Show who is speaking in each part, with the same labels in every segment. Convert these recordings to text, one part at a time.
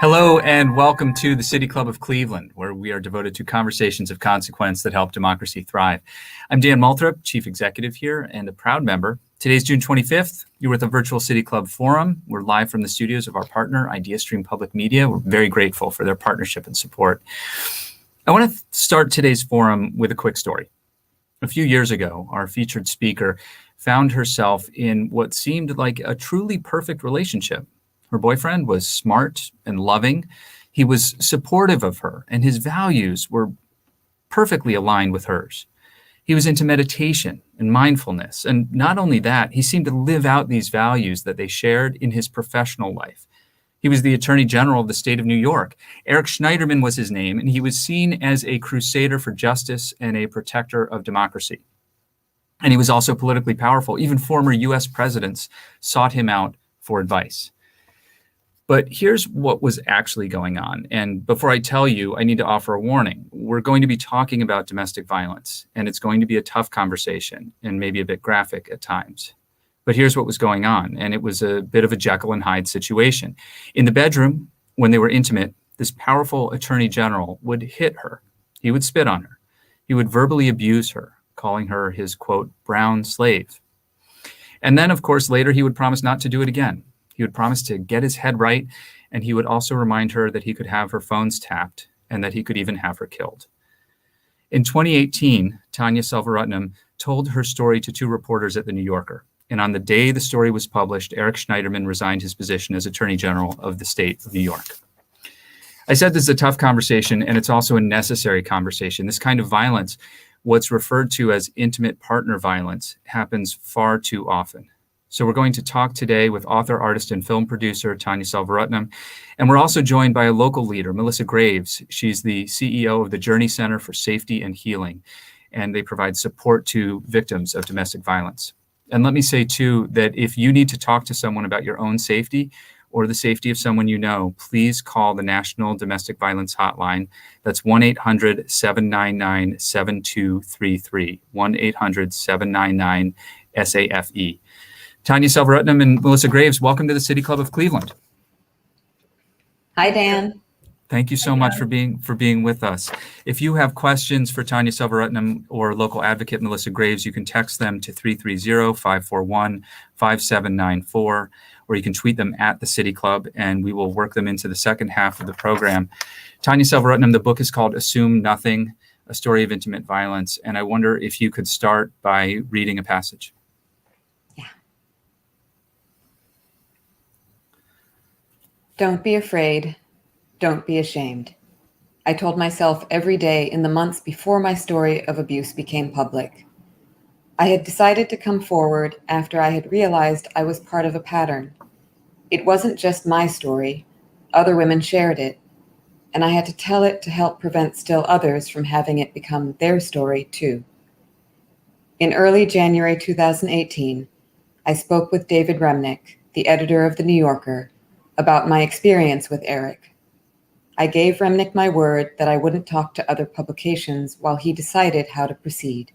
Speaker 1: Hello and welcome to the City Club of Cleveland, where we are devoted to conversations of consequence that help democracy thrive. I'm Dan Moulthrop, Chief Executive here and a proud member. Today's June 25th. You're with a virtual City Club forum. We're live from the studios of our partner, IdeaStream Public Media. We're very grateful for their partnership and support. I want to start today's forum with a quick story. A few years ago, our featured speaker found herself in what seemed like a truly perfect relationship. Her boyfriend was smart and loving. He was supportive of her, and his values were perfectly aligned with hers. He was into meditation and mindfulness. And not only that, he seemed to live out these values that they shared in his professional life. He was the Attorney General of the state of New York. Eric Schniederman was his name, and he was seen as a crusader for justice and a protector of democracy. And he was also politically powerful. Even former US presidents sought him out for advice. But here's what was actually going on. And before I tell you, I need to offer a warning. We're going to be talking about domestic violence, and it's going to be a tough conversation and maybe a bit graphic at times. But here's what was going on. And it was a bit of a Jekyll and Hyde situation. In the bedroom, when they were intimate, this powerful attorney general would hit her. He would spit on her. He would verbally abuse her, calling her his, quote, brown slave. And then, of course, later he would promise not to do it again. He would promise to get his head right, and he would also remind her that he could have her phones tapped and that he could even have her killed. In 2018, Tanya Selvaratnum told her story to two reporters at The New Yorker. And on the day the story was published, Eric Schneiderman resigned his position as Attorney General of the state of New York. I said this is a tough conversation, and it's also a necessary conversation. This kind of violence, what's referred to as intimate partner violence, happens far too often. So we're going to talk today with author, artist, and film producer Tanya Selvaratnum. And we're also joined by a local leader, Melissa Graves. She's the CEO of the Journey Center for Safety and Healing, and they provide support to victims of domestic violence. And let me say, too, that if you need to talk to someone about your own safety or the safety of someone you know, please call the National Domestic Violence Hotline. That's 1-800-799-7233, 1-800-799-SAFE. Tanya Selvaratnum and Melissa Graves, welcome to the City Club of Cleveland.
Speaker 2: Hi, Dan.
Speaker 1: Thank you so much for being with us. If you have questions for Tanya Selvaratnum or local advocate Melissa Graves, you can text them to 330-541-5794, or you can tweet them at the City Club, and we will work them into the second half of the program. Tanya Selvaratnum, the book is called Assume Nothing, A Story of Intimate Violence, and I wonder if you could start by reading a passage.
Speaker 2: Don't be afraid. Don't be ashamed. I told myself every day in the months before my story of abuse became public. I had decided to come forward after I had realized I was part of a pattern. It wasn't just my story. Other women shared it, and I had to tell it to help prevent still others from having it become their story too. In early January 2018, I spoke with David Remnick, the editor of The New Yorker, about my experience with Eric. I gave Remnick my word that I wouldn't talk to other publications while he decided how to proceed.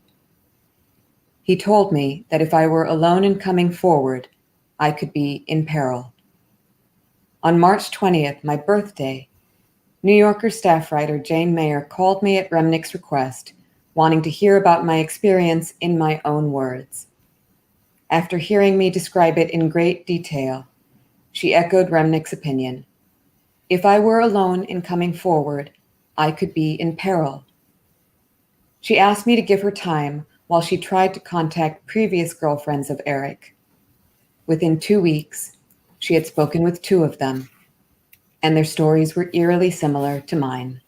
Speaker 2: He told me that if I were alone in coming forward, I could be in peril. On March 20th, my birthday, New Yorker staff writer Jane Mayer called me at Remnick's request, wanting to hear about my experience in my own words. After hearing me describe it in great detail, she echoed Remnick's opinion. If I were alone in coming forward, I could be in peril. She asked me to give her time while she tried to contact previous girlfriends of Eric. Within 2 weeks, she had spoken with two of them, and their stories were eerily similar to mine.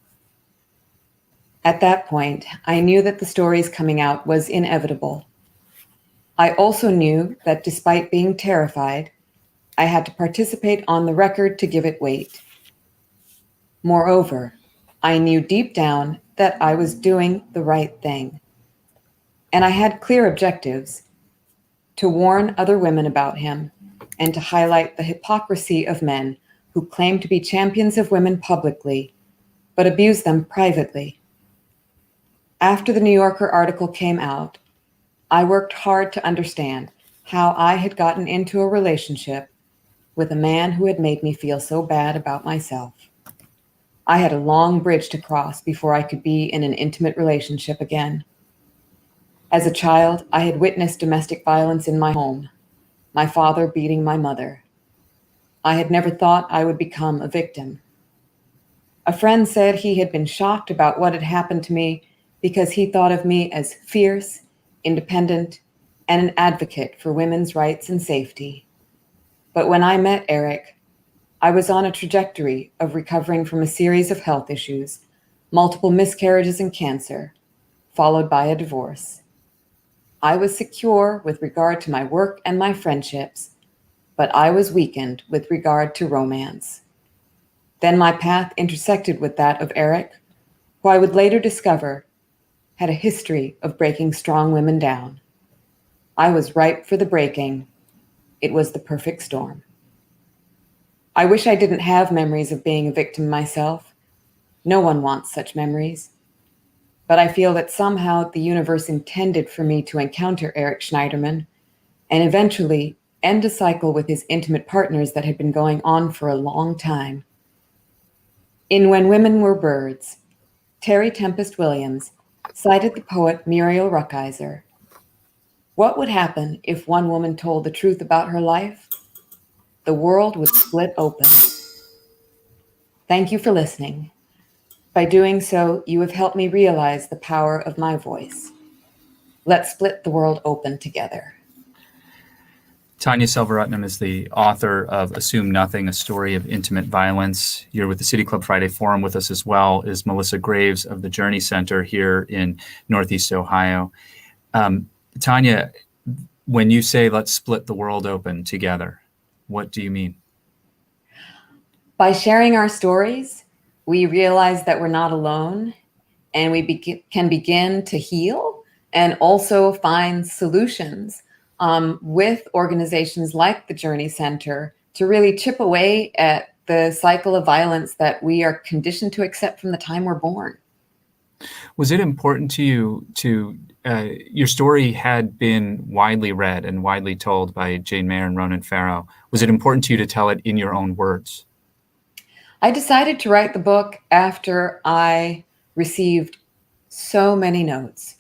Speaker 2: At that point, I knew that the stories coming out was inevitable. I also knew that despite being terrified, I had to participate on the record to give it weight. Moreover, I knew deep down that I was doing the right thing. And I had clear objectives: to warn other women about him and to highlight the hypocrisy of men who claim to be champions of women publicly, but abuse them privately. After the New Yorker article came out, I worked hard to understand how I had gotten into a relationship with a man who had made me feel so bad about myself. I had a long bridge to cross before I could be in an intimate relationship again. As a child, I had witnessed domestic violence in my home, my father beating my mother. I had never thought I would become a victim. A friend said he had been shocked about what had happened to me because he thought of me as fierce, independent, and an advocate for women's rights and safety. But when I met Eric, I was on a trajectory of recovering from a series of health issues, multiple miscarriages and cancer, followed by a divorce. I was secure with regard to my work and my friendships, but I was weakened with regard to romance. Then my path intersected with that of Eric, who I would later discover had a history of breaking strong women down. I was ripe for the breaking. It was the perfect storm. I wish I didn't have memories of being a victim myself. No one wants such memories. But I feel that somehow the universe intended for me to encounter Eric Schniederman and eventually end a cycle with his intimate partners that had been going on for a long time. In When Women Were Birds, Terry Tempest Williams cited the poet Muriel Rukeyser. What would happen if one woman told the truth about her life? The world would split open. Thank you for listening. By doing so, you have helped me realize the power of my voice. Let's split the world open together.
Speaker 1: Tanya Selvaratnum is the author of Assume Nothing, A Story of Intimate Violence. You're with the City Club Friday Forum. With us as well is Melissa Graves of the Journey Center here in Northeast Ohio. Tanya, when you say let's split the world open together, what do you mean?
Speaker 2: By sharing our stories, we realize that we're not alone, and we can begin to heal and also find solutions with organizations like the Journey Center to really chip away at the cycle of violence that we are conditioned to accept from the time we're born.
Speaker 1: Was it important to you to, your story had been widely read and widely told by Jane Mayer and Ronan Farrow. Was it important to you to tell it in your own words?
Speaker 2: I decided to write the book after I received so many notes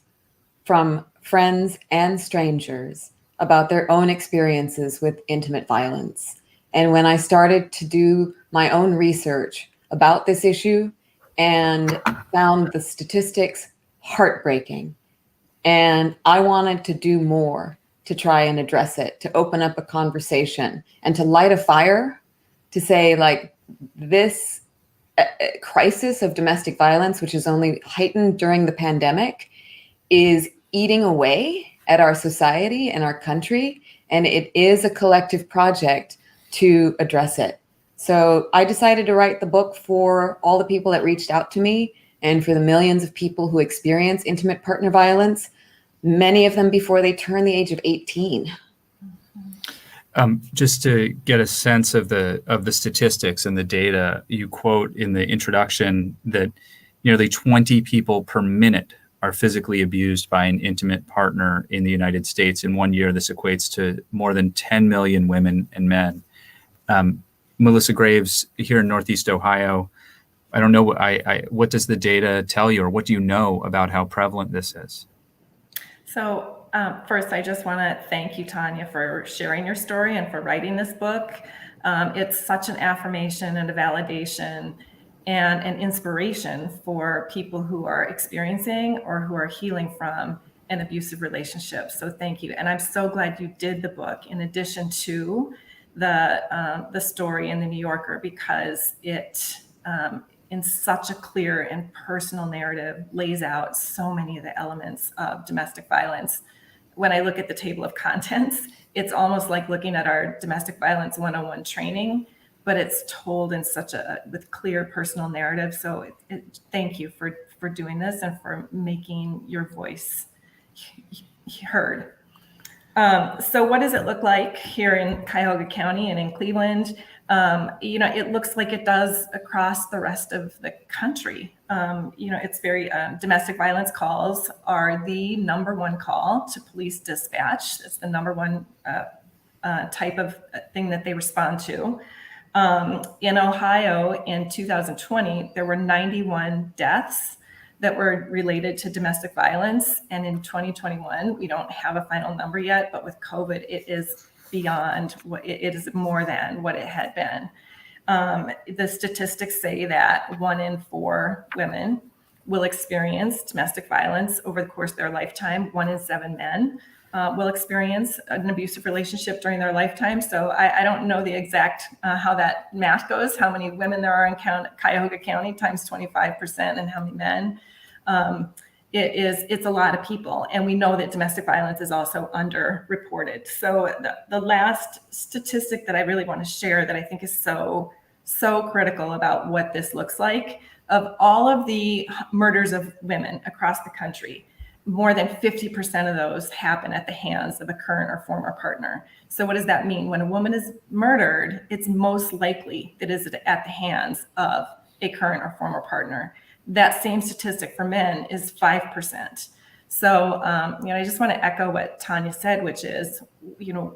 Speaker 2: from friends and strangers about their own experiences with intimate violence. And when I started to do my own research about this issue and found the statistics heartbreaking, and I wanted to do more to try and address it, to open up a conversation and to light a fire to say, like, this crisis of domestic violence, which is only heightened during the pandemic, is eating away at our society and our country, and it is a collective project to address it. So I decided to write the book for all the people that reached out to me and for the millions of people who experience intimate partner violence, many of them before they turn the age of 18.
Speaker 1: Just to get a sense of the statistics and the data, you quote in the introduction that nearly 20 people per minute are physically abused by an intimate partner in the United States. In 1 year, this equates to more than 10 million women and men. Melissa Graves, here in Northeast Ohio, I don't know, what does the data tell you, or what do you know about how prevalent this is?
Speaker 3: So first, I just want to thank you, Tanya, for sharing your story and for writing this book. It's such an affirmation and a validation and an inspiration for people who are experiencing or who are healing from an abusive relationship. So thank you. And I'm so glad you did the book in addition to the story in the New Yorker, because it, in such a clear and personal narrative, lays out so many of the elements of domestic violence. When I look at the table of contents, it's almost like looking at our domestic violence 101 training, but it's told in such with clear personal narrative. So thank you for doing this and for making your voice heard. So what does it look like here in Cuyahoga County and in Cleveland? It looks like it does across the rest of the country. It's very, domestic violence calls are the number one call to police dispatch. It's the number one type of thing that they respond to. In Ohio in 2020, there were 91 deaths that were related to domestic violence. And in 2021, we don't have a final number yet, but with COVID, it is beyond what it is, more than what it had been. The statistics say that 1 in 4 women will experience domestic violence over the course of their lifetime. 1 in 7 men will experience an abusive relationship during their lifetime. So I don't know the exact how that math goes, how many women there are in Cuyahoga County times 25% and how many men. It's a lot of people. And we know that domestic violence is also underreported. So the last statistic that I really want to share that I think is so critical about what this looks like, of all of the murders of women across the country, more than 50% of those happen at the hands of a current or former partner. So what does that mean? When a woman is murdered, it's most likely that it is at the hands of a current or former partner. That same statistic for men is 5%. So, I just want to echo what Tanya said, which is,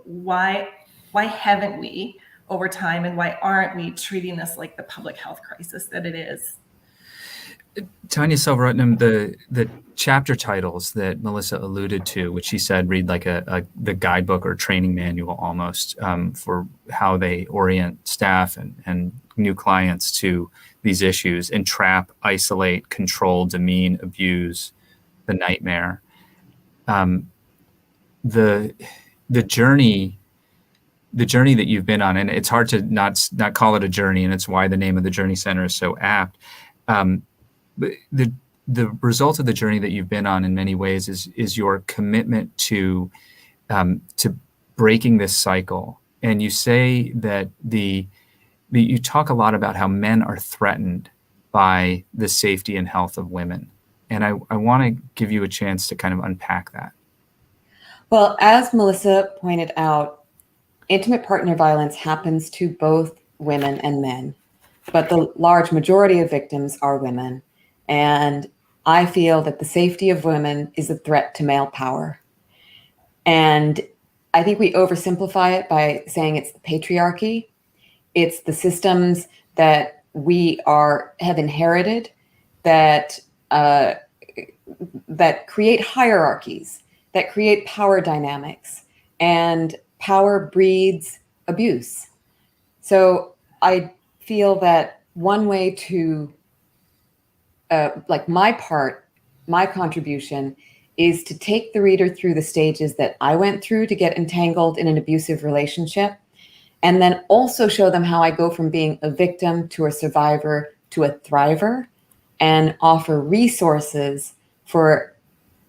Speaker 3: why haven't we over time, and why aren't we treating this like the public health crisis that it is?
Speaker 1: Tanya Selvaratnum, the chapter titles that Melissa alluded to, which she said read like the guidebook or training manual almost for how they orient staff and new clients to these issues: entrap, isolate, control, demean, abuse, the nightmare. The journey that you've been on, and it's hard to not call it a journey, and it's why the name of the Journey Center is so apt. But the result of the journey that you've been on in many ways is your commitment to breaking this cycle. And you say that you talk a lot about how men are threatened by the safety and health of women. And I want to give you a chance to kind of unpack that.
Speaker 2: Well, as Melissa pointed out, intimate partner violence happens to both women and men, but the large majority of victims are women. And I feel that the safety of women is a threat to male power. And I think we oversimplify it by saying it's the patriarchy. It's the systems that we have inherited that create hierarchies, that create power dynamics, and power breeds abuse. So I feel that one way to my contribution is to take the reader through the stages that I went through to get entangled in an abusive relationship, and then also show them how I go from being a victim to a survivor to a thriver, and offer resources for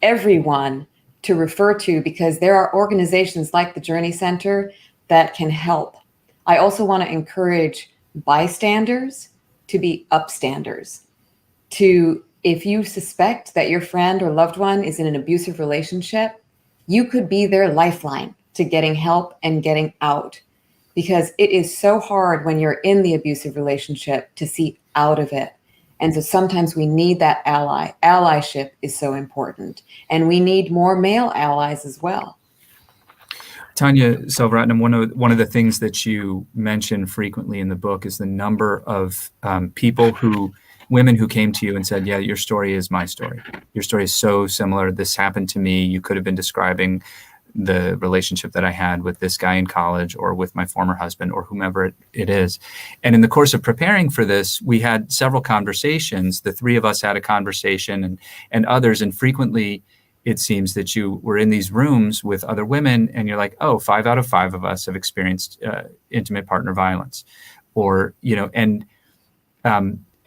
Speaker 2: everyone to refer to, because there are organizations like the Journey Center that can help. I also want to encourage bystanders to be upstanders. If you suspect that your friend or loved one is in an abusive relationship, you could be their lifeline to getting help and getting out, because it is so hard when you're in the abusive relationship to see out of it. And so sometimes we need that ally. Allyship is so important. And we need more male allies as well.
Speaker 1: Tanya Selvaratnum, one of the things that you mention frequently in the book is the number of women who came to you and said, yeah, your story is my story. Your story is so similar. This happened to me. You could have been describing the relationship that I had with this guy in college, or with my former husband, or whomever it is. And in the course of preparing for this, we had several conversations. The three of us had a conversation, and others. And frequently it seems that you were in these rooms with other women and you're like, oh, 5 out of 5 of us have experienced intimate partner violence,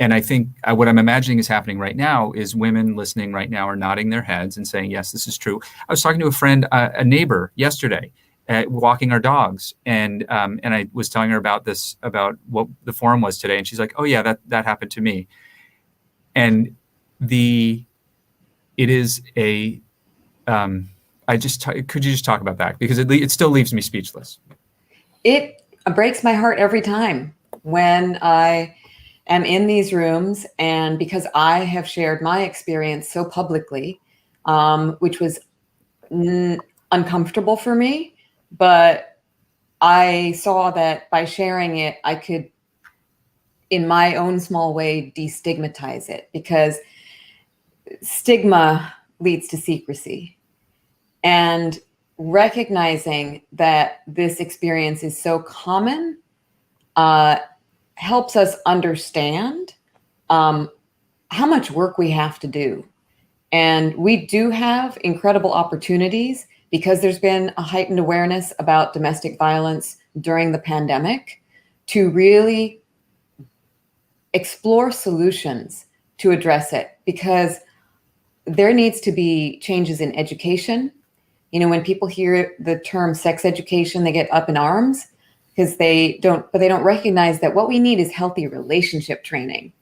Speaker 1: and I think what I'm imagining is happening right now is women listening right now are nodding their heads and saying, yes, this is true. I was talking to a friend, a neighbor yesterday, walking our dogs. And I was telling her about what the forum was today. And she's like, oh yeah, that happened to me. And could you just talk about that? Because it still leaves me speechless.
Speaker 2: It breaks my heart every time when I am in these rooms, and because I have shared my experience so publicly, which was uncomfortable for me, but I saw that by sharing it, I could, in my own small way, destigmatize it, because stigma leads to secrecy. And recognizing that this experience is so common helps us understand how much work we have to do. And we do have incredible opportunities because there's been a heightened awareness about domestic violence during the pandemic to really explore solutions to address it, because there needs to be changes in education. You know, when people hear the term sex education, they get up in arms because they don't recognize that what we need is healthy relationship training.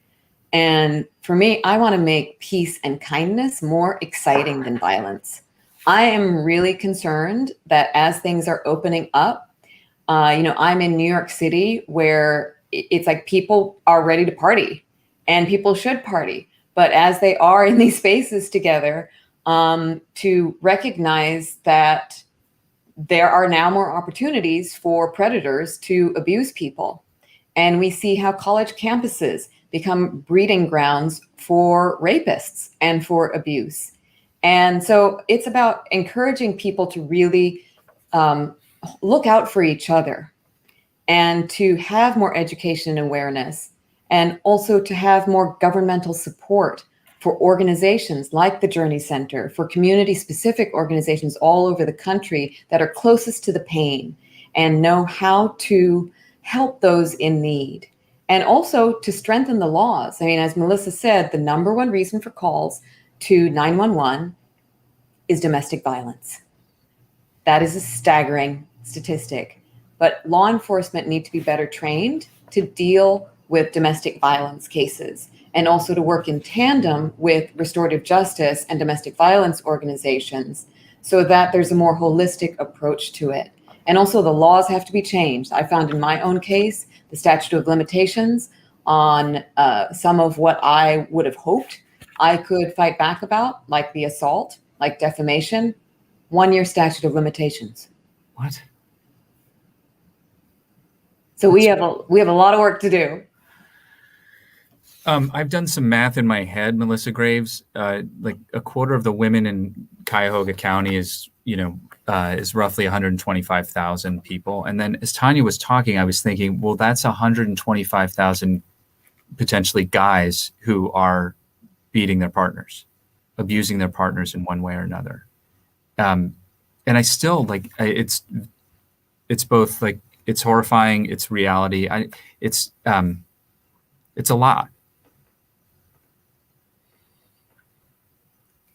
Speaker 2: And for me, I want to make peace and kindness more exciting than violence. I am really concerned that as things are opening up, I'm in New York City, where it's like people are ready to party, and people should party. But as they are in these spaces together, to recognize that there are now more opportunities for predators to abuse people. And we see how college campuses become breeding grounds for rapists and for abuse. And so it's about encouraging people to really look out for each other, and to have more education and awareness, and also to have more governmental support for organizations like the Journey Center, for community-specific organizations all over the country that are closest to the pain and know how to help those in need. And also to strengthen the laws. I mean, as Melissa said, the number one reason for calls to 911 is domestic violence. That is a staggering statistic. But law enforcement need to be better trained to deal with domestic violence cases, and also to work in tandem with restorative justice and domestic violence organizations, so that there's a more holistic approach to it. And also the laws have to be changed. I found in my own case, the statute of limitations on some of what I would have hoped I could fight back about, like the assault, like defamation, 1 year statute of limitations.
Speaker 1: What?
Speaker 2: So we have a lot of work to do.
Speaker 1: I've done some math in my head, Melissa Graves. Like a quarter of the women in Cuyahoga County is roughly 125,000 people. And then as Tanya was talking, I was thinking, well, that's 125,000 potentially guys who are beating their partners, abusing their partners in one way or another. And I still it's both like, it's horrifying, it's reality. It's a lot.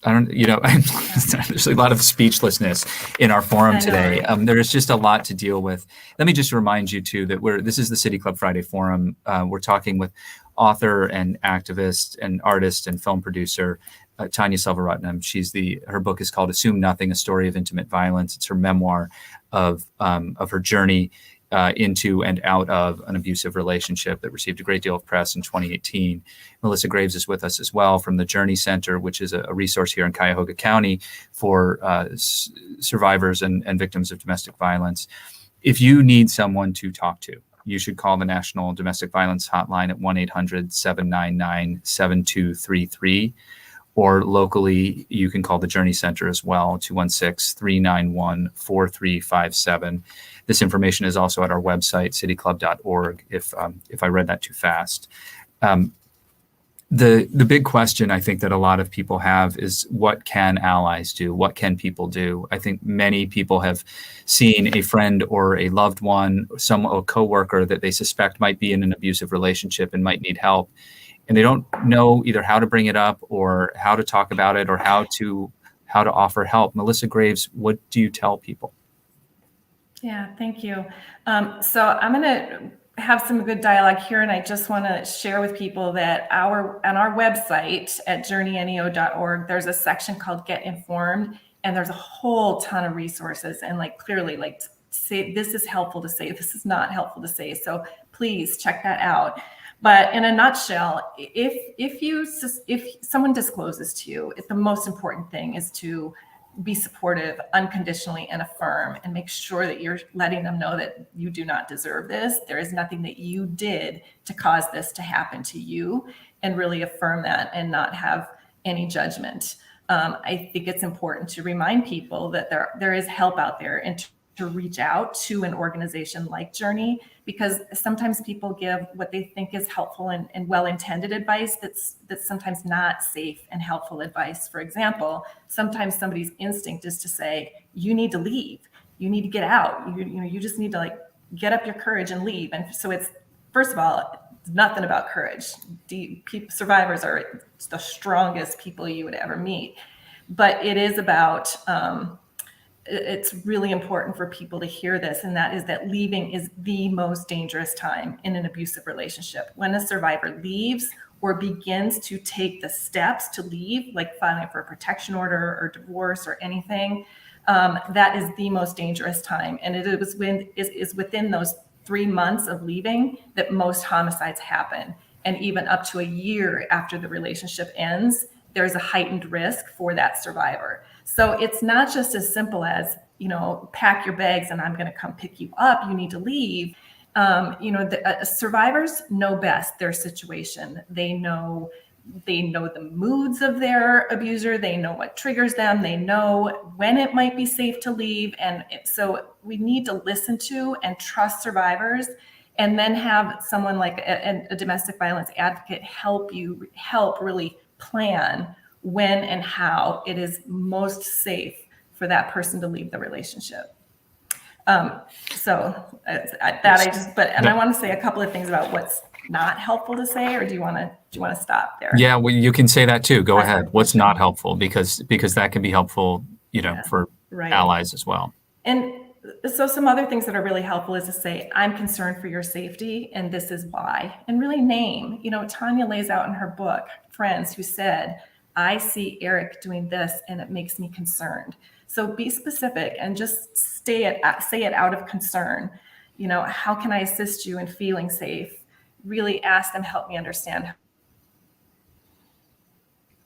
Speaker 1: There's a lot of speechlessness in our forum today. There's just a lot to deal with. Let me just remind you too that this is the City Club Friday Forum. We're talking with author and activist and artist and film producer Tanya Selvaratnum. Her book is called "Assume Nothing: A Story of Intimate Violence." It's her memoir of her journey into and out of an abusive relationship that received a great deal of press in 2018. Melissa Graves is with us as well from the Journey Center, which is a resource here in Cuyahoga County for survivors and victims of domestic violence. If you need someone to talk to, you should call the National Domestic Violence Hotline at 1-800-799-7233. Or locally, you can call the Journey Center as well, 216-391-4357. This information is also at our website, cityclub.org, if I read that too fast. The big question I think that a lot of people have is, what can allies do? What can people do? I think many people have seen a friend or a loved one, a coworker that they suspect might be in an abusive relationship and might need help. And they don't know either how to bring it up or how to talk about it or how to offer help. Melissa Graves, what do you tell people?
Speaker 3: Yeah, thank you. So I'm going to have some good dialogue here, and I just want to share with people that on our website at journeyneo.org, there's a section called Get Informed, and there's a whole ton of resources, and clearly say this is helpful to say, this is not helpful to say. So please check that out. But in a nutshell, if someone discloses to you, the most important thing is to be supportive unconditionally and affirm, and make sure that you're letting them know that you do not deserve this. There is nothing that you did to cause this to happen to you, and really affirm that and not have any judgment. I think it's important to remind people that there is help out there, and to reach out to an organization like Journey, because sometimes people give what they think is helpful and well-intended advice that's sometimes not safe and helpful advice. For example, sometimes somebody's instinct is to say, you need to leave, you need to get out, you just need to like get up your courage and leave. And so it's, first of all, it's nothing about courage. Survivors are the strongest people you would ever meet, but it is about it's really important for people to hear this, and that is that leaving is the most dangerous time in an abusive relationship. When a survivor leaves or begins to take the steps to leave, like filing for a protection order or divorce or anything, that is the most dangerous time. And it is within those 3 months of leaving that most homicides happen. And even up to a year after the relationship ends, there's a heightened risk for that survivor. So it's not just as simple as, pack your bags and I'm going to come pick you up. You need to leave. Survivors know best their situation. They know the moods of their abuser. They know what triggers them. They know when it might be safe to leave. And so we need to listen to and trust survivors, and then have someone like a domestic violence advocate help really plan when and how it is most safe for that person to leave the relationship. I want to say a couple of things about what's not helpful to say, or do you want to stop there?
Speaker 1: Yeah, well, you can say that too. Go ahead. What's not helpful, because that can be helpful, for allies as well.
Speaker 3: And so some other things that are really helpful is to say, I'm concerned for your safety, and this is why, and really name. Tanya lays out in her book, Friends, who said, I see Eric doing this and it makes me concerned. So be specific and just say it out of concern. How can I assist you in feeling safe? Really ask them, help me understand how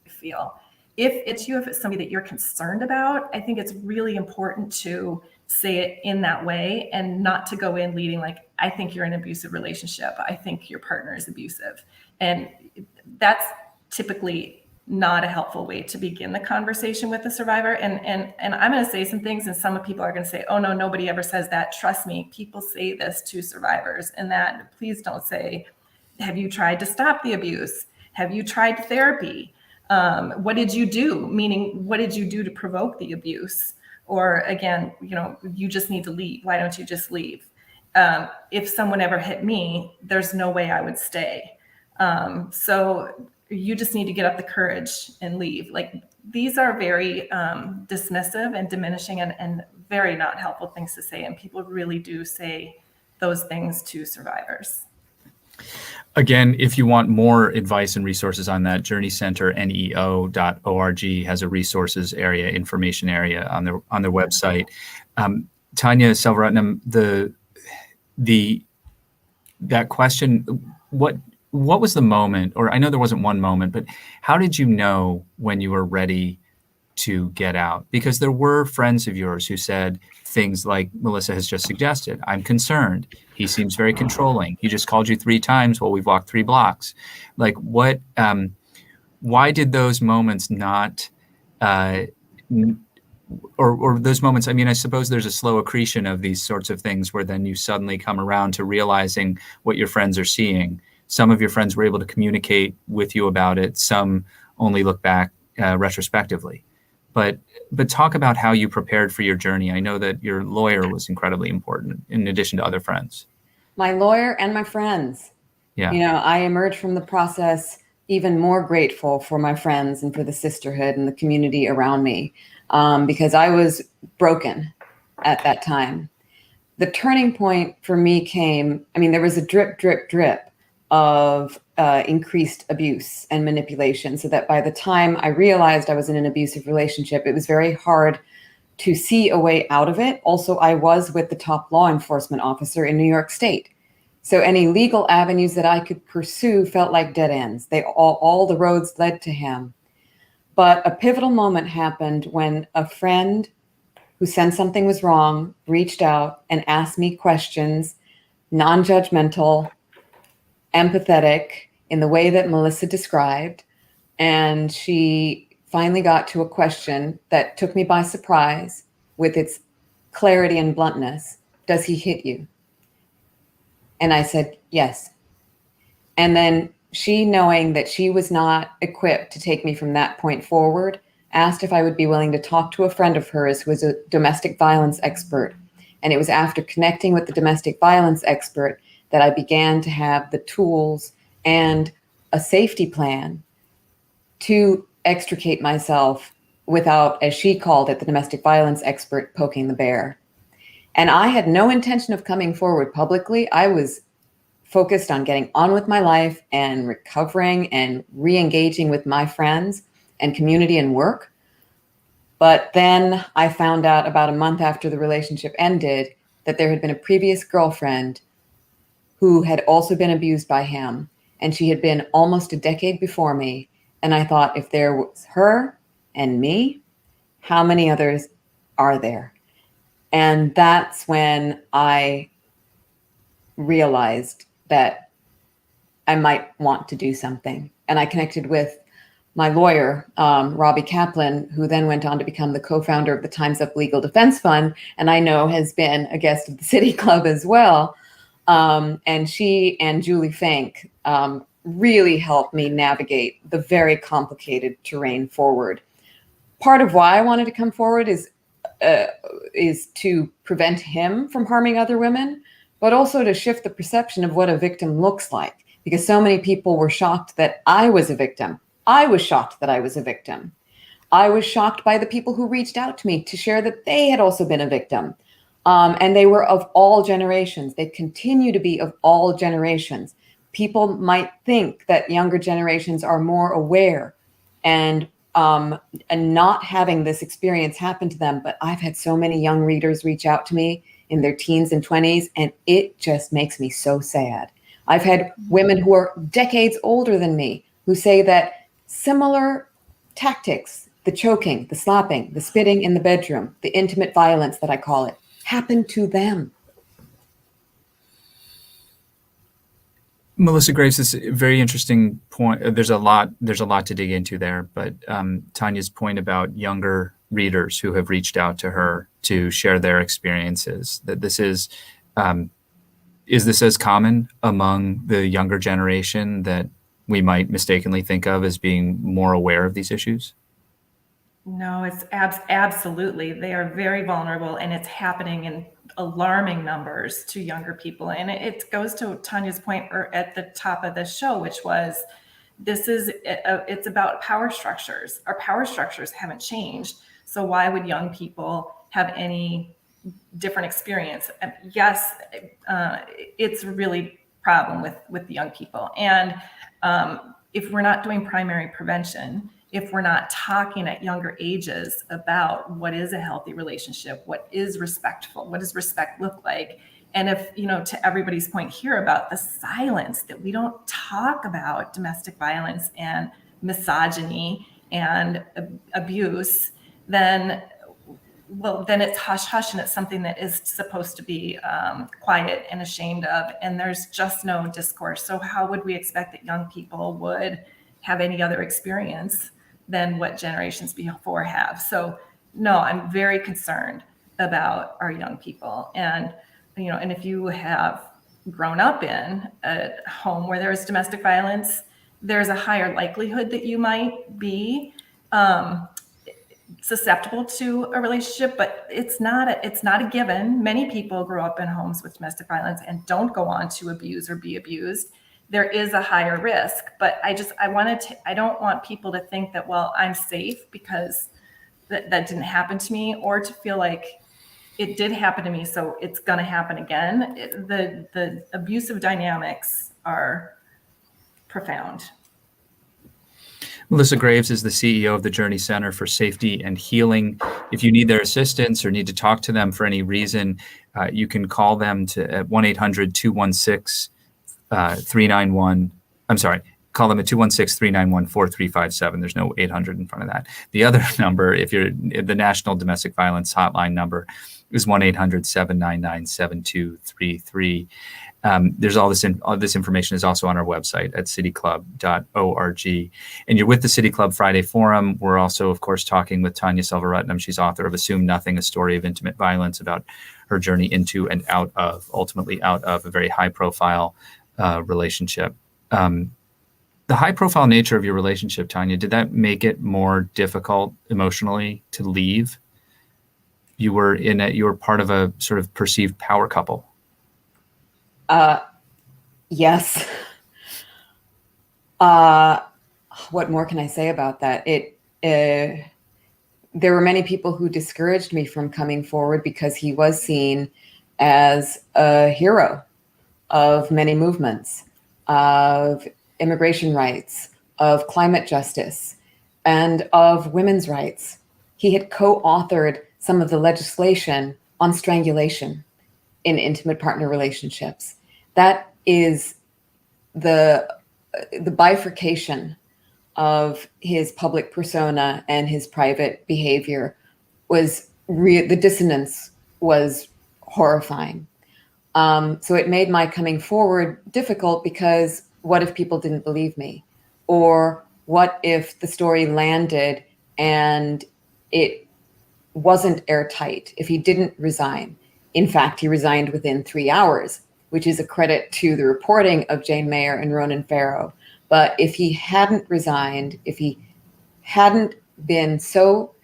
Speaker 3: you feel. If it's somebody that you're concerned about, I think it's really important to say it in that way, and not to go in leading like, I think you're in an abusive relationship. I think your partner is abusive. And that's typically not a helpful way to begin the conversation with the survivor. And I'm going to say some things, and some people are going to say, oh no, nobody ever says that. Trust me, people say this to survivors, and that please don't say, have you tried to stop the abuse? Have you tried therapy? What did you do? Meaning, what did you do to provoke the abuse? Or again, you just need to leave. Why don't you just leave? If someone ever hit me, there's no way I would stay. So you just need to get up the courage and leave. Like, these are very dismissive and diminishing and very not helpful things to say. And people really do say those things to survivors.
Speaker 1: Again, if you want more advice and resources on that, Journey Center, neo.org, has a resources area, information area on their website. Tanya Selvaratnum, that question, what was the moment, or I know there wasn't one moment, but how did you know when you were ready to get out? Because there were friends of yours who said things like Melissa has just suggested. I'm concerned. He seems very controlling. He just called you 3 times while we've walked 3 blocks. Like, what, why did those moments not, or those moments, I mean, I suppose there's a slow accretion of these sorts of things where then you suddenly come around to realizing what your friends are seeing. Some of your friends were able to communicate with you about it. Some only look back retrospectively. But talk about how you prepared for your journey. I know that your lawyer was incredibly important in addition to other friends.
Speaker 2: My lawyer and my friends.
Speaker 1: Yeah.
Speaker 2: I emerged from the process even more grateful for my friends and for the sisterhood and the community around me, because I was broken at that time. The turning point for me came, there was a drip, drip, drip of increased abuse and manipulation, so that by the time I realized I was in an abusive relationship, it was very hard to see a way out of it. Also, I was with the top law enforcement officer in New York State. So any legal avenues that I could pursue felt like dead ends. All the roads led to him. But a pivotal moment happened when a friend who sensed something was wrong reached out and asked me questions, non-judgmental, empathetic, in the way that Melissa described. And she finally got to a question that took me by surprise with its clarity and bluntness. Does he hit you? And I said, yes. And then she, knowing that she was not equipped to take me from that point forward, asked if I would be willing to talk to a friend of hers who was a domestic violence expert. And it was after connecting with the domestic violence expert that I began to have the tools and a safety plan to extricate myself without, as she called it, the domestic violence expert poking the bear. And I had no intention of coming forward publicly. I was focused on getting on with my life and recovering and re-engaging with my friends and community and work. But then I found out about a month after the relationship ended that there had been a previous girlfriend who had also been abused by him. And she had been almost a decade before me. And I thought, if there was her and me, how many others are there? And that's when I realized that I might want to do something. And I connected with my lawyer, Robbie Kaplan, who then went on to become the co-founder of the Time's Up Legal Defense Fund, and I know has been a guest of the City Club as well. And she and Julie Fink really helped me navigate the very complicated terrain forward. Part of why I wanted to come forward is to prevent him from harming other women, but also to shift the perception of what a victim looks like, because so many people were shocked that I was a victim. I was shocked that I was a victim. I was shocked by the people who reached out to me to share that they had also been a victim. And they were of all generations. They continue to be of all generations. People might think that younger generations are more aware and not having this experience happen to them. But I've had so many young readers reach out to me in their teens and 20s, and it just makes me so sad. I've had women who are decades older than me who say that similar tactics, the choking, the slapping, the spitting in the bedroom, the intimate violence that I call it, happened to them.
Speaker 1: Melissa Graves, this is a very interesting point. There's a lot to dig into there, but Tanya's point about younger readers who have reached out to her to share their experiences, that this is this as common among the younger generation that we might mistakenly think of as being more aware of these issues?
Speaker 3: No, it's absolutely. They are very vulnerable, and it's happening in alarming numbers to younger people. And it goes to Tanya's point at the top of the show, which was it's about power structures. Our power structures haven't changed. So why would young people have any different experience? Yes, it's a really problem with the young people. And if we're not doing primary prevention, if we're not talking at younger ages about what is a healthy relationship, what is respectful, what does respect look like? And if, to everybody's point here about the silence that we don't talk about domestic violence and misogyny and abuse, then it's hush hush, and it's something that is supposed to be quiet and ashamed of, and there's just no discourse. So how would we expect that young people would have any other experience than what generations before have? So no, I'm very concerned about our young people. And, and if you have grown up in a home where there is domestic violence, there's a higher likelihood that you might be susceptible to a relationship, but it's not a given. Many people grow up in homes with domestic violence and don't go on to abuse or be abused. There is a higher risk, but I don't want people to think that, well, I'm safe because that didn't happen to me, or to feel like it did happen to me, so it's going to happen again. The abusive dynamics are profound.
Speaker 1: Melissa Graves is the CEO of the Journey Center for Safety and Healing. If you need their assistance or need to talk to them for any reason, you can call them at 1-800-216-391. I'm sorry, call them at 216-391-4357. There's no 800 in front of that. The other number, if you're the National Domestic Violence Hotline number, is 1-800-799-7233. There's all this information is also on our website at cityclub.org. And you're with the City Club Friday Forum. We're also, of course, talking with Tanya Selvaratnum. She's author of Assume Nothing, A Story of Intimate Violence, about her journey into and ultimately out of a very high-profile relationship. The high-profile nature of your relationship, Tanya, did that make it more difficult emotionally to leave? You were part of a sort of perceived power couple.
Speaker 2: Yes. What more can I say about that? There were many people who discouraged me from coming forward because he was seen as a hero of many movements, of immigration rights, of climate justice, and of women's rights. He had co-authored some of the legislation on strangulation in intimate partner relationships. That is the bifurcation of his public persona and his private behavior was the dissonance was horrifying. So it made my coming forward difficult because what if people didn't believe me? Or what if the story landed and it wasn't airtight, if he didn't resign? In fact, he resigned within 3 hours, which is a credit to the reporting of Jane Mayer and Ronan Farrow. But if he hadn't resigned, if he hadn't been so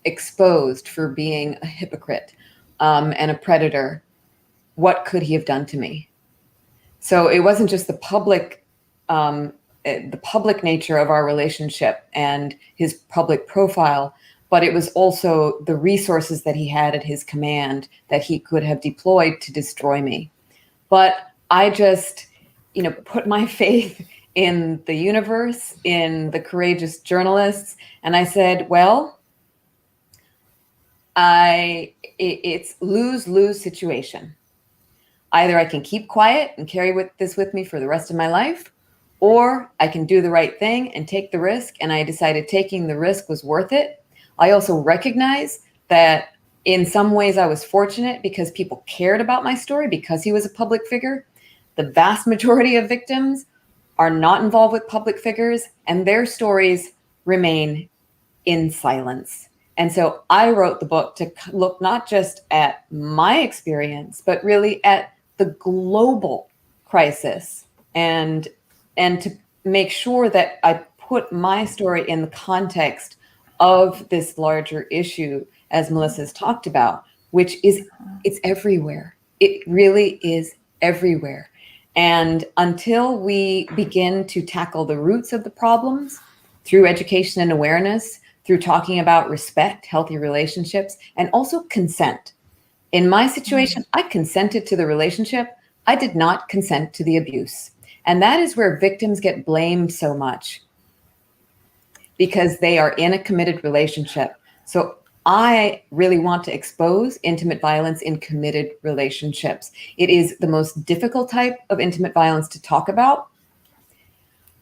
Speaker 2: exposed for being a hypocrite and a predator, what could he have done to me? So it wasn't just the public nature of our relationship and his public profile, but it was also the resources that he had at his command that he could have deployed to destroy me. But I just, put my faith in the universe, in the courageous journalists, and I said, well, it's lose-lose situation. Either I can keep quiet and carry this with me for the rest of my life, or I can do the right thing and take the risk. And I decided taking the risk was worth it. I also recognize that in some ways I was fortunate because people cared about my story because he was a public figure. The vast majority of victims are not involved with public figures, and their stories remain in silence. And so I wrote the book to look not just at my experience, but really at the global crisis and to make sure that I put my story in the context of this larger issue, as Melissa's talked about, which is, it's everywhere. It really is everywhere. And until we begin to tackle the roots of the problems through education and awareness, through talking about respect, healthy relationships, and also consent. In my situation, I consented to the relationship. I did not consent to the abuse. And that is where victims get blamed so much, because they are in a committed relationship. So I really want to expose intimate violence in committed relationships. It is the most difficult type of intimate violence to talk about.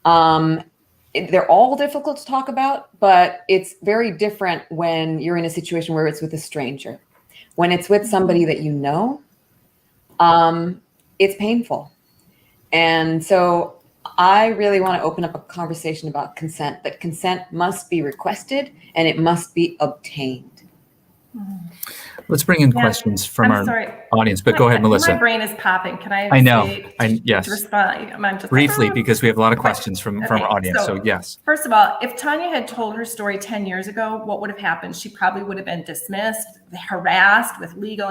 Speaker 2: They're all difficult to talk about, but it's very different when you're in a situation where it's with a stranger. When it's with somebody that you know, it's painful. And so I really want to open up a conversation about consent, that consent must be requested and it must be obtained.
Speaker 1: Let's bring in questions from our audience, but go ahead, Melissa.
Speaker 3: My brain is popping. Can I?
Speaker 1: I know.
Speaker 3: Yes. To respond? I'm just
Speaker 1: briefly, because we have a lot of questions from our audience. So yes.
Speaker 3: First of all, if Tanya had told her story 10 years ago, what would have happened? She probably would have been dismissed, harassed with legal,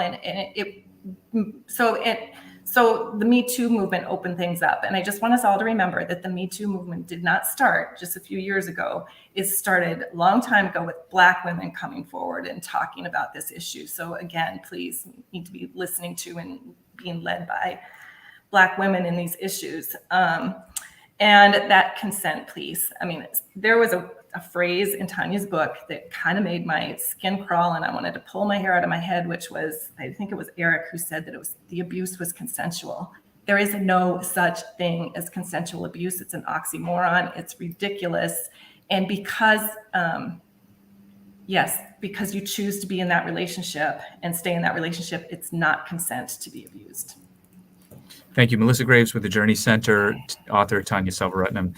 Speaker 3: So the Me Too movement opened things up. And I just want us all to remember that the Me Too movement did not start just a few years ago. It started a long time ago with Black women coming forward and talking about this issue. So again, please need to be listening to and being led by Black women in these issues. And that consent, please. I mean, there was a phrase in Tanya's book that kind of made my skin crawl and I wanted to pull my hair out of my head, which was, I think it was Eric who said that the abuse was consensual. There is no such thing as consensual abuse. It's an oxymoron. It's ridiculous. And because, because you choose to be in that relationship and stay in that relationship, it's not consent to be abused.
Speaker 1: Thank you. Melissa Graves with the Journey Center, author Tanya Selvaratnum.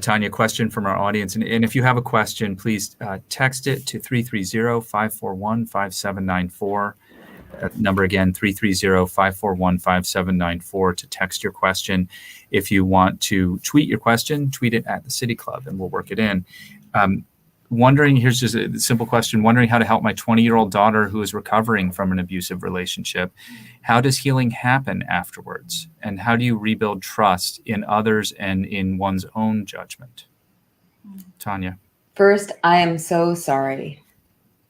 Speaker 1: Tanya, question from our audience. And if you have a question, please text it to 330-541-5794. Number again, 330-541-5794 to text your question. If you want to tweet your question, tweet it at the City Club and we'll work it in. Here's just a simple question, wondering how to help my 20-year-old daughter who is recovering from an abusive relationship. How does healing happen afterwards? And how do you rebuild trust in others and in one's own judgment? Tanya.
Speaker 2: First, I am so sorry.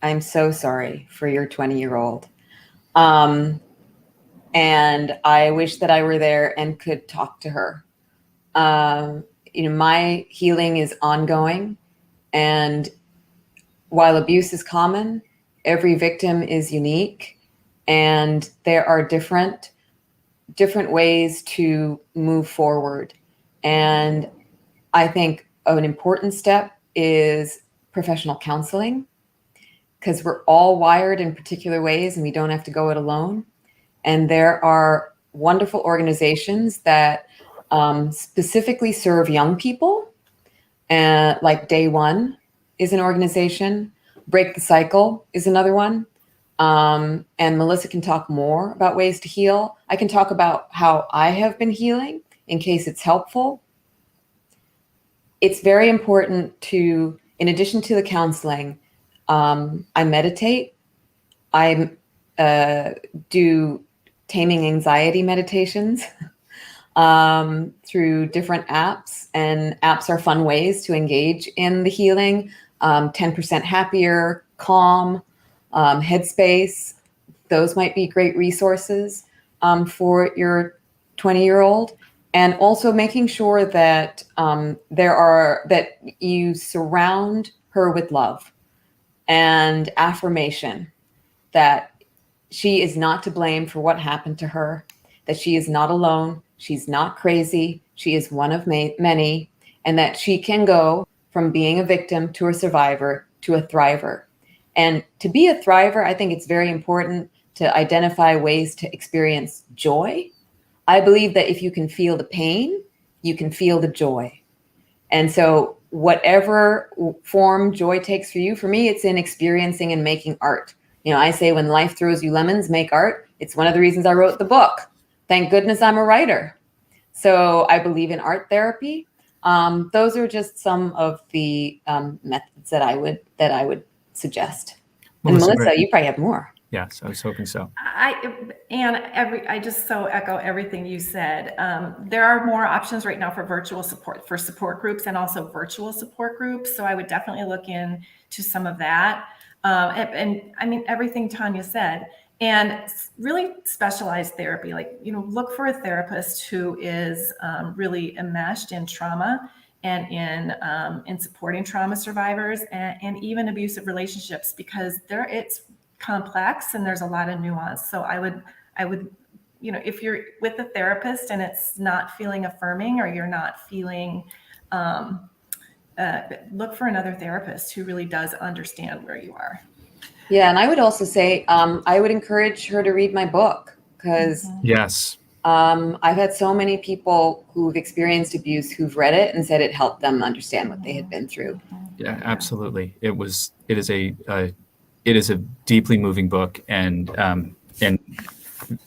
Speaker 2: I'm so sorry for your 20-year-old. And I wish that I were there and could talk to her. My healing is ongoing. And while abuse is common, every victim is unique, and there are different ways to move forward. And I think an important step is professional counseling, because we're all wired in particular ways and we don't have to go it alone. And there are wonderful organizations that specifically serve young people. Like Day One is an organization. Break the Cycle is another one. And Melissa can talk more about ways to heal. I can talk about how I have been healing in case it's helpful. It's very important to, in addition to the counseling, I meditate. I do taming anxiety meditations. Through different apps, and apps are fun ways to engage in the healing. 10% Happier, Calm, Headspace. Those might be great resources for your 20-year-old. And also making sure that that you surround her with love and affirmation that she is not to blame for what happened to her, that she is not alone. She's not crazy. She is one of many, and that she can go from being a victim to a survivor to a thriver. And to be a thriver, I think it's very important to identify ways to experience joy. I believe that if you can feel the pain, you can feel the joy. And so whatever form joy takes for you, for me, it's in experiencing and making art. I say when life throws you lemons, make art. It's one of the reasons I wrote the book. Thank goodness I'm a writer. So I believe in art therapy. Those are just some of the methods that I would suggest. Melissa, and Melissa, you probably have more.
Speaker 1: Yes, I was hoping so.
Speaker 3: I just so echo everything you said. There are more options right now for virtual support, for support groups, and also virtual support groups. So I would definitely look into some of that. And I mean, everything Tanya said. And really specialized therapy, look for a therapist who is really enmeshed in trauma and in supporting trauma survivors and even abusive relationships, because it's complex and there's a lot of nuance. So I would, if you're with a therapist and it's not feeling affirming, or you're not feeling, look for another therapist who really does understand where you are.
Speaker 2: Yeah, and I would also say I would encourage her to read my book, because
Speaker 1: yes,
Speaker 2: I've had so many people who've experienced abuse who've read it and said it helped them understand what they had been through.
Speaker 1: Yeah, absolutely. It is a deeply moving book and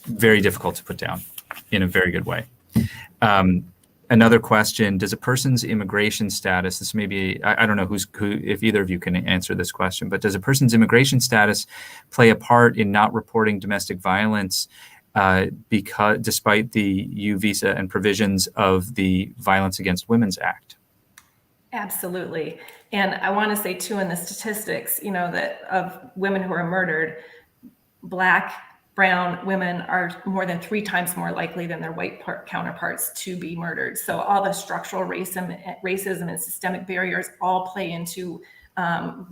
Speaker 1: very difficult to put down in a very good way. Another question: does a person's immigration status, this may be, I don't know who, if either of you can answer this question, but does a person's immigration status play a part in not reporting domestic violence because despite the U visa and provisions of the Violence Against Women's Act?
Speaker 3: Absolutely. And I want to say too, in the statistics, that of women who are murdered, Black, brown women are more than 3 times more likely than their white counterparts to be murdered. So all the structural racism and systemic barriers all play into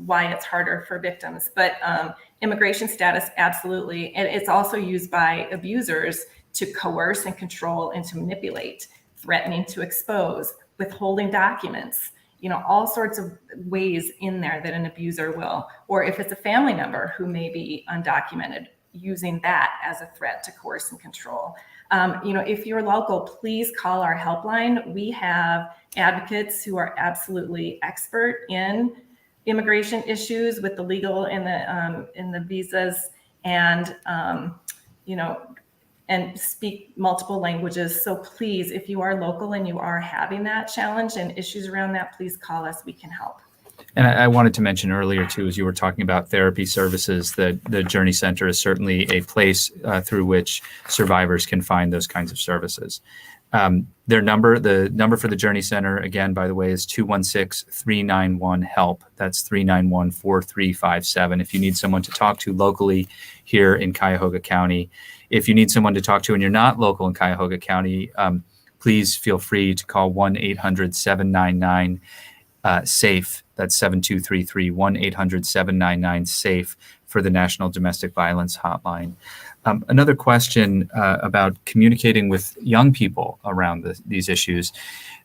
Speaker 3: why it's harder for victims. But immigration status, absolutely. And it's also used by abusers to coerce and control and to manipulate, threatening to expose, withholding documents, all sorts of ways in there that an abuser will, or if it's a family member who may be undocumented, using that as a threat to coerce and control. If you're local, please call our helpline. We have advocates who are absolutely expert in immigration issues with the legal and the visas, and and speak multiple languages. So please, if you are local and you are having that challenge and issues around that, please call us. We can help.
Speaker 1: And I wanted to mention earlier, too, as you were talking about therapy services, that the Journey Center is certainly a place through which survivors can find those kinds of services. The number for the Journey Center, again, by the way, is 216-391-HELP. That's 391-4357. If you need someone to talk to locally here in Cuyahoga County, if you need someone to talk to and you're not local in Cuyahoga County, please feel free to call 1-800-799-SAFE. That's 7233, 1-800-799-SAFE for the National Domestic Violence Hotline. Another question about communicating with young people around these issues.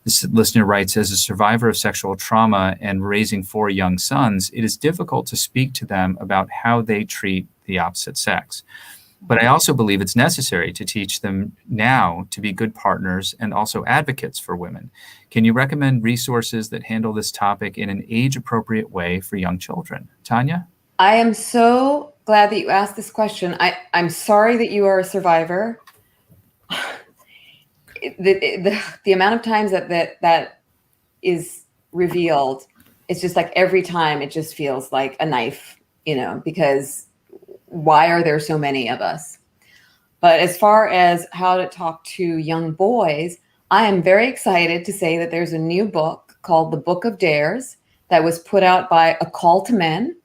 Speaker 1: This listener writes, as a survivor of sexual trauma and raising 4 young sons, it is difficult to speak to them about how they treat the opposite sex. But I also believe it's necessary to teach them now to be good partners and also advocates for women. Can you recommend resources that handle this topic in an age-appropriate way for young children? Tanya?
Speaker 2: I am so glad that you asked this question. I'm sorry that you are a survivor. The amount of times that is revealed, it's just like every time it just feels like a knife, because why are there so many of us? But as far as how to talk to young boys, I am very excited to say that there's a new book called The Book of Dares that was put out by A Call to Men,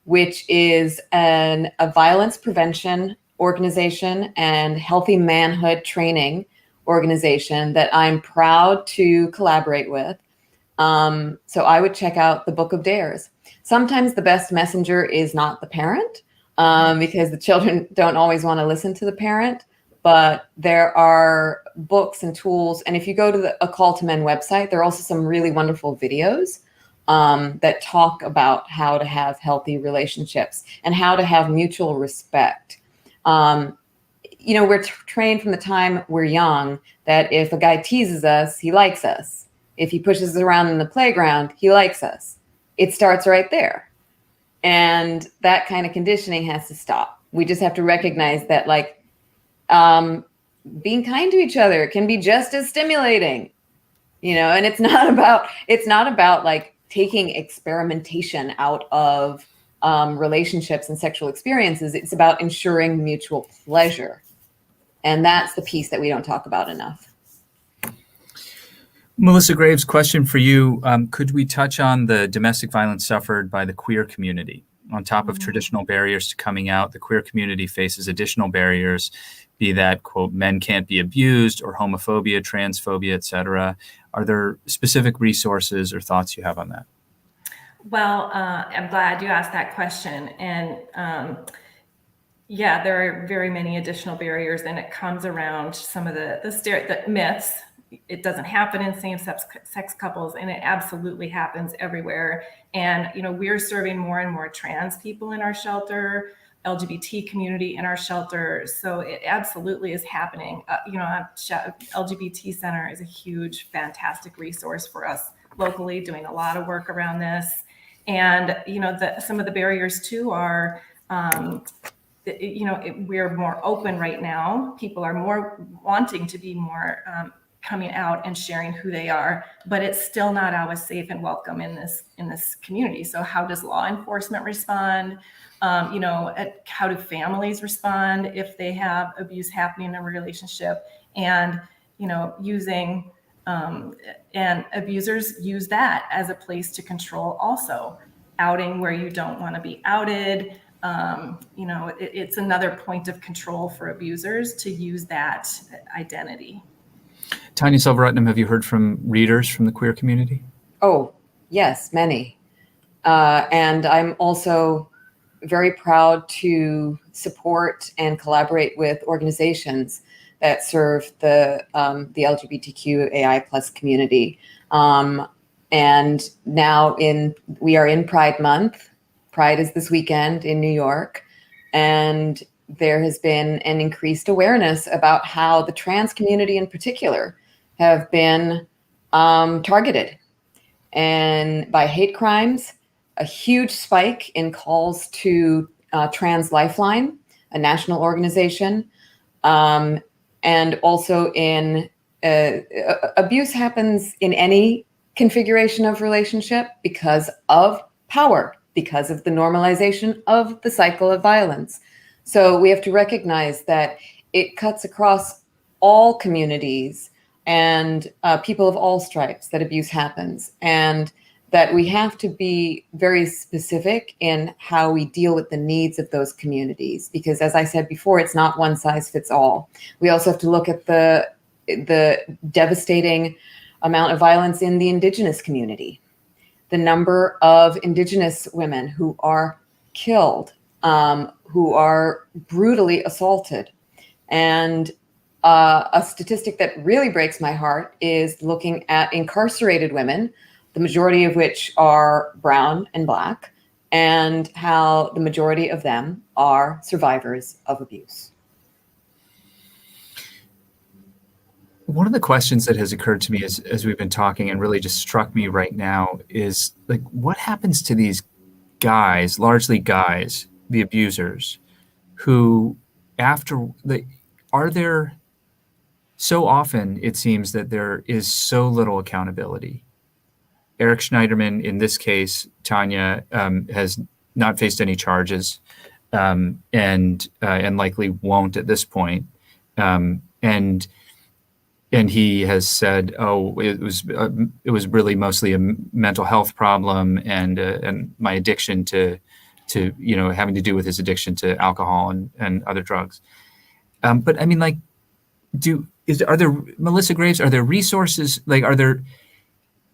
Speaker 2: which is a violence prevention organization and healthy manhood training organization that I'm proud to collaborate with. So I would check out The Book of Dares. Sometimes the best messenger is not the parent, because the children don't always want to listen to the parent, but there are books and tools. And if you go to the A Call to Men website, there are also some really wonderful videos that talk about how to have healthy relationships and how to have mutual respect. We're trained from the time we're young that if a guy teases us, he likes us. If he pushes us around in the playground, he likes us. It starts right there. And that kind of conditioning has to stop. We just have to recognize that, being kind to each other can be just as stimulating, and it's not about like taking experimentation out of relationships and sexual experiences. It's about ensuring mutual pleasure. And that's the piece that we don't talk about enough.
Speaker 1: Melissa Graves, question for you. Could we touch on the domestic violence suffered by the queer community? On top of traditional barriers to coming out, the queer community faces additional barriers, be that, quote, men can't be abused, or homophobia, transphobia, et cetera. Are there specific resources or thoughts you have on that?
Speaker 3: Well, I'm glad you asked that question. And there are very many additional barriers, and it comes around some of the myths. It doesn't happen in same-sex couples, and it absolutely happens everywhere. And, we're serving more and more trans people in our shelter, LGBT community in our shelter. So it absolutely is happening. LGBT Center is a huge, fantastic resource for us locally, doing a lot of work around this. And, some of the barriers too are, we're more open right now. People are more wanting to be more coming out and sharing who they are, but it's still not always safe and welcome in this community. So how does law enforcement respond? How do families respond if they have abuse happening in a relationship? And using and abusers use that as a place to control also. Outing where you don't want to be outed. It's another point of control for abusers to use that identity.
Speaker 1: Tanya Selvaratnum, have you heard from readers from the queer community?
Speaker 2: Oh, yes, many. And I'm also very proud to support and collaborate with organizations that serve the LGBTQAI plus community. And now we are in Pride Month. Pride is this weekend in New York. And there has been an increased awareness about how the trans community in particular have been targeted and by hate crimes, a huge spike in calls to Trans Lifeline, a national organization, and also in abuse happens in any configuration of relationship because of power, because of the normalization of the cycle of violence. So we have to recognize that it cuts across all communities and people of all stripes that abuse happens, and that we have to be very specific in how we deal with the needs of those communities. Because as I said before, it's not one size fits all. We also have to look at the devastating amount of violence in the Indigenous community, the number of Indigenous women who are killed, who are brutally assaulted. And a statistic that really breaks my heart is looking at incarcerated women, the majority of which are brown and Black, and how the majority of them are survivors of abuse.
Speaker 1: One of the questions that has occurred to me as we've been talking and really just struck me right now is, like, what happens to these guys, largely guys, the abusers, who are there so often it seems that there is so little accountability. Eric Schneiderman, in this case, Tanya, has not faced any charges, and likely won't at this point. And he has said, "Oh, it was really mostly a mental health problem, and my addiction to having to do with his addiction to alcohol and other drugs." But I mean, like, are there, Melissa Graves? Are there resources? Like, are there?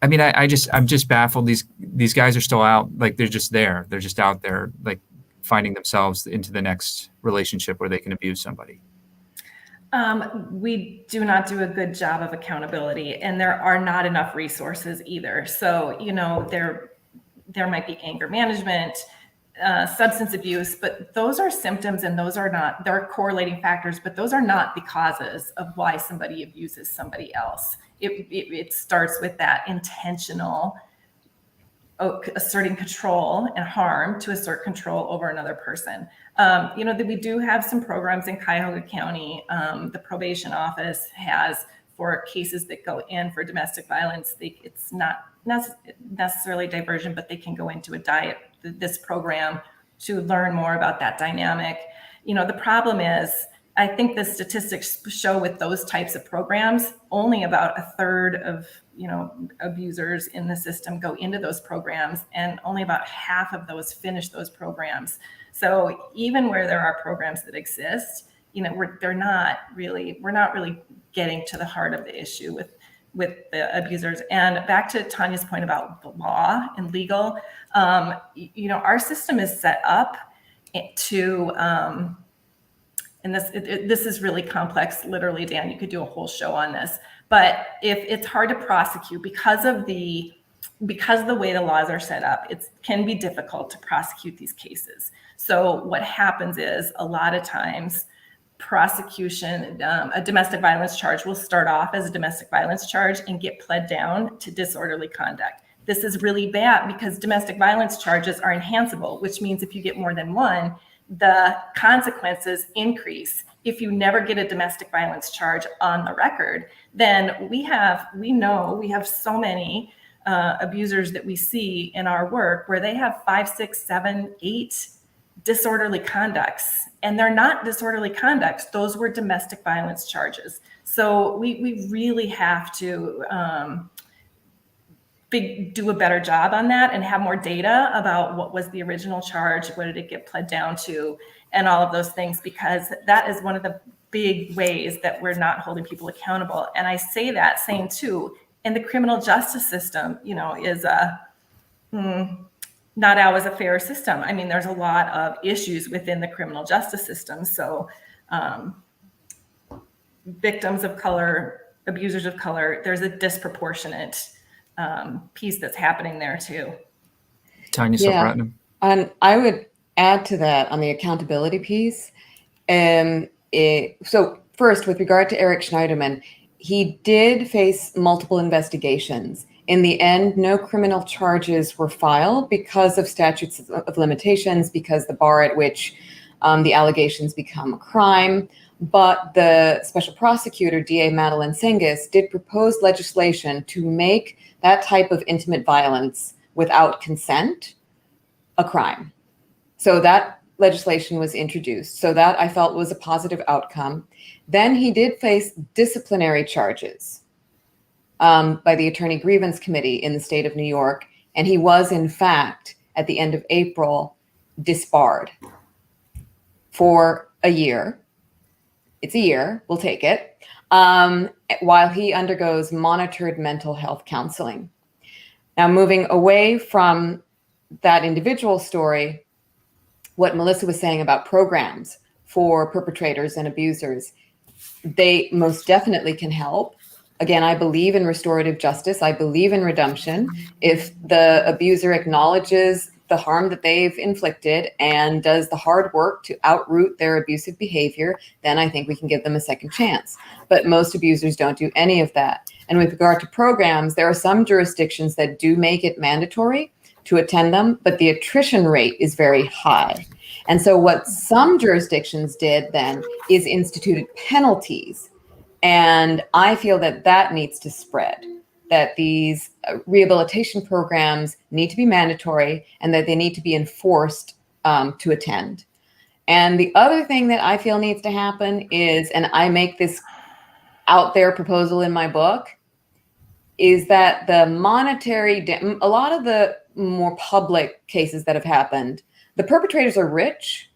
Speaker 1: I mean, I'm just baffled. These guys are still out. Like, they're just there. They're just out there, like, finding themselves into the next relationship where they can abuse somebody.
Speaker 3: We do not do a good job of accountability, and there are not enough resources either. So, there might be anger management, substance abuse, but those are symptoms, and they're correlating factors, but those are not the causes of why somebody abuses somebody else. It starts with that intentional asserting control and harm to assert control over another person. That we do have some programs in Cuyahoga County. The probation office has, for cases that go in for domestic violence, it's not necessarily diversion, but they can go into this program to learn more about that dynamic. The problem is, I think the statistics show with those types of programs, only about a third of abusers in the system go into those programs, and only about half of those finish those programs. So even where there are programs that exist, we're not really getting to the heart of the issue with the abusers. And back to Tanya's point about the law and legal, our system is set up to, and this is really complex. Literally, Dan, you could do a whole show on this. But if it's hard to prosecute because the way the laws are set up, it can be difficult to prosecute these cases. So what happens is, a lot of times, prosecution, a domestic violence charge will start off as a domestic violence charge and get pled down to disorderly conduct. This is really bad because domestic violence charges are enhanceable, which means if you get more than one, the consequences increase. If you never get a domestic violence charge on the record, then we know we have so many abusers that we see in our work where they have 5, 6, 7, 8 disorderly conducts, and they're not disorderly conducts. Those were domestic violence charges. So we really have to do a better job on that and have more data about what was the original charge, what did it get pled down to, and all of those things, because that is one of the big ways that we're not holding people accountable. And I say that saying too, in the criminal justice system, is not always a fair system. I mean, there's a lot of issues within the criminal justice system. So victims of color, abusers of color, there's a disproportionate piece that's happening there too.
Speaker 1: Tanya
Speaker 2: Yeah,
Speaker 1: Selvaratnum.
Speaker 2: and I would add to that on the accountability piece. So first, with regard to Eric Schneiderman, he did face multiple investigations. In the end, no criminal charges were filed because of statutes of limitations, because the bar at which the allegations become a crime. But the special prosecutor, DA Madeline Sengis, did propose legislation to make that type of intimate violence without consent a crime. So that legislation was introduced. So that I felt was a positive outcome. Then he did face disciplinary charges by the Attorney Grievance Committee in the state of New York. And he was, in fact, at the end of April, disbarred for a year. It's a year, we'll take it, while he undergoes monitored mental health counseling. Now, moving away from that individual story, what Melissa was saying about programs for perpetrators and abusers, they most definitely can help. Again, I believe in restorative justice. I believe in redemption. If the abuser acknowledges the harm that they've inflicted and does the hard work to outroot their abusive behavior, then I think we can give them a second chance. But most abusers don't do any of that. And with regard to programs, there are some jurisdictions that do make it mandatory to attend them, but the attrition rate is very high. And so what some jurisdictions did then is instituted penalties. And I feel that that needs to spread, that these rehabilitation programs need to be mandatory and that they need to be enforced to attend. And the other thing that I feel needs to happen is, and I make this out there proposal in my book, is that the monetary, a lot of the more public cases that have happened, the perpetrators are rich,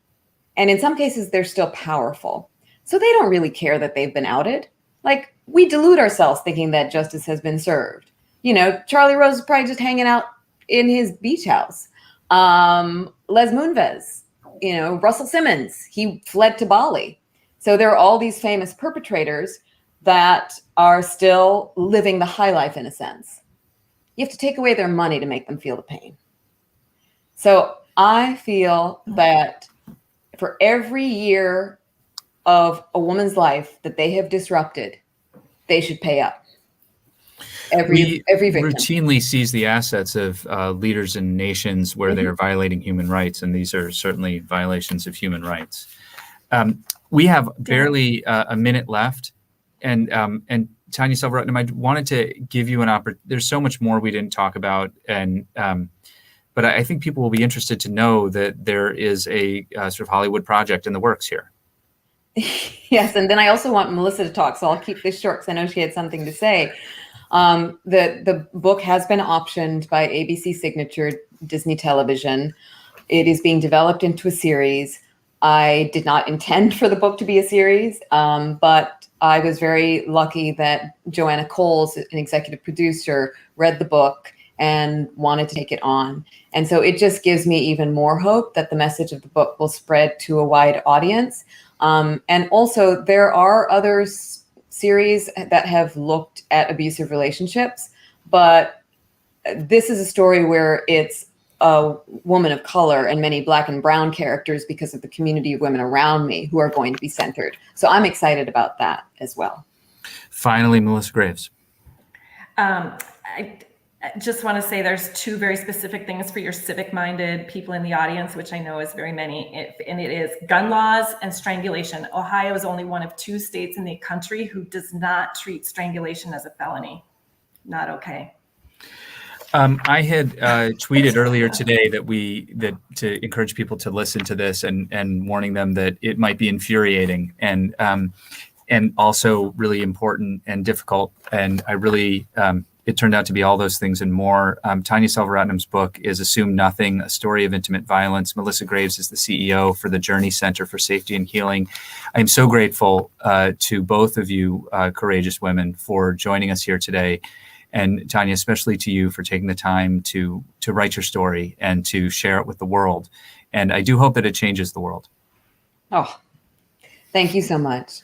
Speaker 2: and in some cases they're still powerful. So they don't really care that they've been outed. Like, we delude ourselves thinking that justice has been served. You know, Charlie Rose is probably just hanging out in his beach house. Les Moonves, you know, Russell Simmons, he fled to Bali. So there are all these famous perpetrators that are still living the high life in a sense. You have to take away their money to make them feel the pain. So I feel that for every year of a woman's life that they have disrupted, they should pay up. Every victim
Speaker 1: routinely seize the assets of leaders in nations where they are violating human rights, and these are certainly violations of human rights. We have barely a minute left, and Tanya Selvaratnum, I wanted to give you an opportunity. There's so much more we didn't talk about, and but I think people will be interested to know that there is a sort of Hollywood project in the works here.
Speaker 2: Yes, and then I also want Melissa to talk, so I'll keep this short because I know she had something to say. The book has been optioned by ABC Signature Disney Television. It is being developed into a series. I did not intend for the book to be a series, but I was very lucky that Joanna Coles, an executive producer, read the book and wanted to take it on. And so it just gives me even more hope that the message of the book will spread to a wide audience. And also, there are other series that have looked at abusive relationships, but this is a story where it's a woman of color and many Black and brown characters because of the community of women around me who are going to be centered. So I'm excited about that as well.
Speaker 1: Finally, Melissa Graves.
Speaker 3: I just want to say there's two very specific things for your civic-minded people in the audience, which I know is very many, and it is gun laws and strangulation. Ohio is only one of 2 states in the country who does not treat strangulation as a felony. Not okay.
Speaker 1: I had tweeted earlier today that to encourage people to listen to this and warning them that it might be infuriating and also really important and difficult. And I really it turned out to be all those things and more. Tanya Selvaratnum's book is Assume Nothing, A Story of Intimate Violence. Melissa Graves is the CEO for the Journey Center for Safety and Healing. I am so grateful to both of you, courageous women, for joining us here today. And Tanya, especially to you for taking the time to write your story and to share it with the world. And I do hope that it changes the world.
Speaker 2: Oh, thank you so much.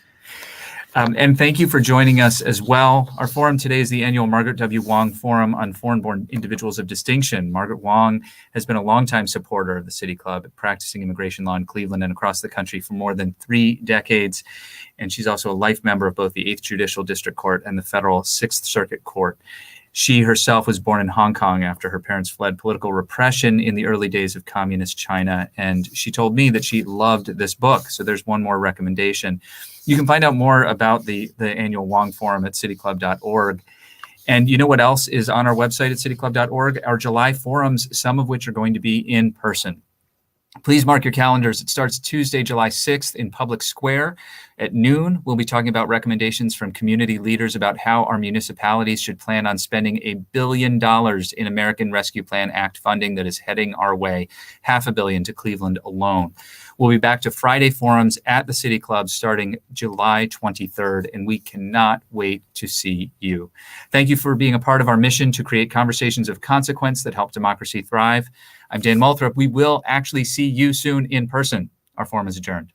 Speaker 1: And thank you for joining us as well. Our forum today is the annual Margaret W. Wong Forum on Foreign-Born Individuals of Distinction. Margaret Wong has been a longtime supporter of the City Club, practicing immigration law in Cleveland and across the country for more than 3 decades. And she's also a life member of both the 8th Judicial District Court and the Federal 6th Circuit Court. She herself was born in Hong Kong after her parents fled political repression in the early days of communist China. And she told me that she loved this book. So there's one more recommendation. You can find out more about the annual Wong Forum at cityclub.org. And you know what else is on our website at cityclub.org? Our July forums, some of which are going to be in person. Please mark your calendars. It starts Tuesday, July 6th in Public Square at noon. We'll be talking about recommendations from community leaders about how our municipalities should plan on spending $1 billion in American Rescue Plan Act funding that is heading our way, $500 million to Cleveland alone. We'll be back to Friday forums at the City Club starting July 23rd, and we cannot wait to see you. Thank you for being a part of our mission to create conversations of consequence that help democracy thrive. I'm Dan Moulthrop. We will actually see you soon in person. Our forum is adjourned.